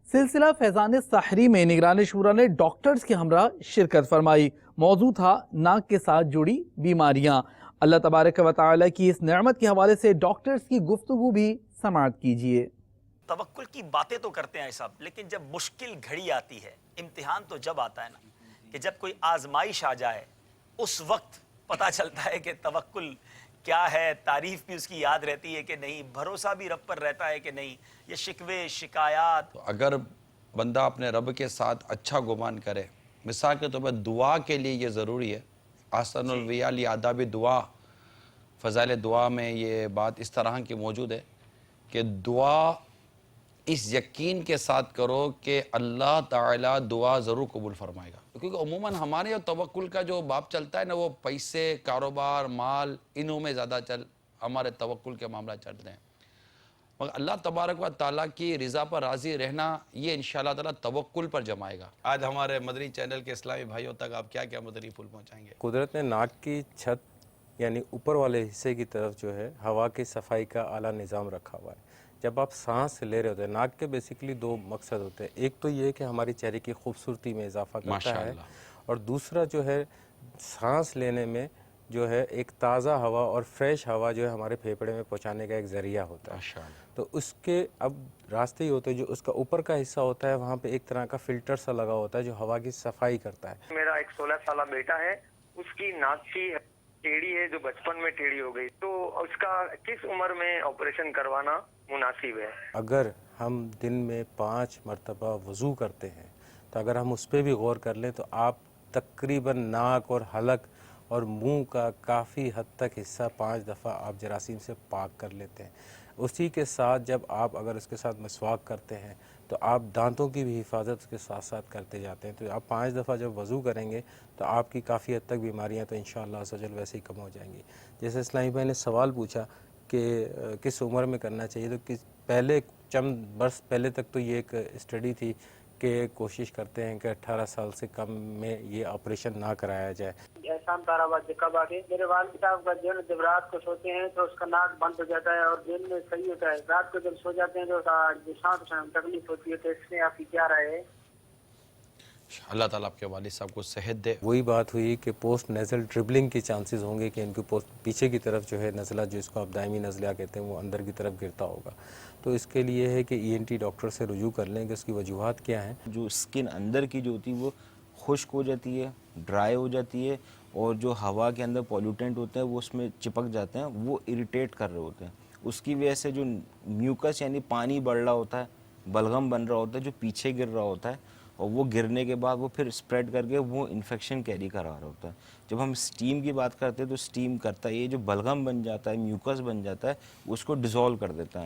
سلسلہ فیضان سحری میں نگران شورا نے ڈاکٹرز کے ہمراہ شرکت فرمائی۔ موضوع تھا ناک کے ساتھ جڑی بیماریاں۔ اللہ تبارک و تعالی کی اس نعمت کے حوالے سے ڈاکٹرز کی گفتگو بھی سماعت کیجیے۔ توکل کی باتیں تو کرتے ہیں صاحب، لیکن جب مشکل گھڑی آتی ہے، امتحان تو جب آتا ہے نا کہ جب کوئی آزمائش آ جائے، اس وقت پتہ چلتا ہے کہ توکل کیا ہے، تعریف بھی اس کی یاد رہتی ہے کہ نہیں، بھروسہ بھی رب پر رہتا ہے کہ نہیں، یہ شکوے شکایات۔ اگر بندہ اپنے رب کے ساتھ اچھا گمان کرے، مثال کے طور پر دعا کے لیے یہ ضروری ہے۔ احسن الویال آداب دعا، فضائل دعا میں یہ بات اس طرح کی موجود ہے کہ دعا اس یقین کے ساتھ کرو کہ اللہ تعالیٰ دعا ضرور قبول فرمائے گا، کیونکہ عموماً ہمارے اور توکل کا جو باب چلتا ہے نا، وہ پیسے، کاروبار، مال، انہوں میں زیادہ ہمارے توکل کے معاملہ چلتے ہیں، مگر اللہ تبارک و تعالیٰ کی رضا پر راضی رہنا یہ انشاءاللہ تعالیٰ توکل پر جمائے گا۔ آج ہمارے مدنی چینل کے اسلامی بھائیوں تک آپ کیا کیا مدنی پھول پہنچائیں گے؟ قدرت نے ناک کی چھت یعنی اوپر والے حصے کی طرف جو ہے ہوا کی صفائی کا اعلیٰ نظام رکھا ہوا ہے۔ جب آپ سانس لے رہے ہوتے ہیں، ناک کے بیسیکلی دو مقصد ہوتے ہیں، ایک تو یہ کہ ہماری چہرے کی خوبصورتی میں اضافہ کرتا ہے، اور دوسرا جو ہے سانس لینے میں جو ہے ایک تازہ ہوا اور فریش ہوا جو ہے ہمارے پھیپھڑے میں پہنچانے کا ایک ذریعہ ہوتا ہے۔ تو اس کے اب راستے ہی ہوتے ہیں، جو اس کا اوپر کا حصہ ہوتا ہے وہاں پہ ایک طرح کا فلٹر سا لگا ہوتا ہے جو ہوا کی صفائی کرتا ہے۔ میرا ایک 16 سالہ بیٹا ہے، اس کی ناک کی ٹیڑھی ہے جو بچپن میں ٹیڑھی ہو گئی، تو اس کا کس عمر میں آپریشن کروانا مناسب ہے؟ اگر ہم دن میں 5 مرتبہ وضو کرتے ہیں تو اگر ہم اس پہ بھی غور کر لیں تو آپ تقریباً ناک اور حلق اور منہ کا کافی حد تک حصہ 5 دفعہ آپ جراثیم سے پاک کر لیتے ہیں۔ اسی کے ساتھ جب آپ اگر اس کے ساتھ مسواک کرتے ہیں تو آپ دانتوں کی بھی حفاظت اس کے ساتھ ساتھ کرتے جاتے ہیں۔ تو آپ 5 دفعہ جب وضو کریں گے تو آپ کی کافی حد تک بیماریاں تو انشاءاللہ عز و جل ویسے ہی کم ہو جائیں گی۔ جیسے اسلامی بھائی نے سوال پوچھا کہ کس عمر میں کرنا چاہیے، تو پہلے چند برس پہلے تک تو یہ ایک اسٹڈی تھی کہ کوشش کرتے ہیں کہ 18 سال سے کم میں یہ آپریشن نہ کرایا جائے۔ احسان تاراباد جکا باغے، میرے والد صاحب کا جو ہے جب رات کو سوتے ہیں تو اس کا ناک بند ہو جاتا ہے اور دن میں صحیح ہوتا ہے، رات کو جب سو جاتے ہیں تو سانس میں تکلیف ہوتی ہے، تو اس میں آپ کی کیا رائے ہے؟ اللہ تعالیٰ آپ کے والد صاحب کو صحت دے۔ وہی بات ہوئی کہ پوسٹ نیزل ڈربلنگ کی چانسز ہوں گے کہ ان کی پیچھے کی طرف جو ہے نزلہ، جس کو آپ دائمی نزلہ کہتے ہیں، وہ اندر کی طرف گرتا ہوگا، تو اس کے لیے ہے کہ ای این ٹی ڈاکٹر سے رجوع کر لیں کہ اس کی وجوہات کیا ہیں۔ جو سکن اندر کی جو ہوتی ہے وہ خشک ہو جاتی ہے، ڈرائی ہو جاتی ہے، اور جو ہوا کے اندر پولیوٹنٹ ہوتے ہیں وہ اس میں چپک جاتے ہیں، وہ اریٹیٹ کر رہے ہوتے ہیں، اس کی وجہ سے جو میوکس یعنی پانی بڑھ رہا ہوتا ہے، بلغم بن رہا ہوتا ہے جو پیچھے گر رہا ہوتا ہے، اور وہ گرنے کے بعد وہ پھر اسپریڈ کر کے وہ انفیکشن کیری کرا رہا ہوتا ہے۔ جب ہم اسٹیم کی بات کرتے ہیں تو اسٹیم کرتا ہے، یہ جو بلغم بن جاتا ہے، میوکس بن جاتا ہے، اس کو ڈیزولو کر دیتا ہے۔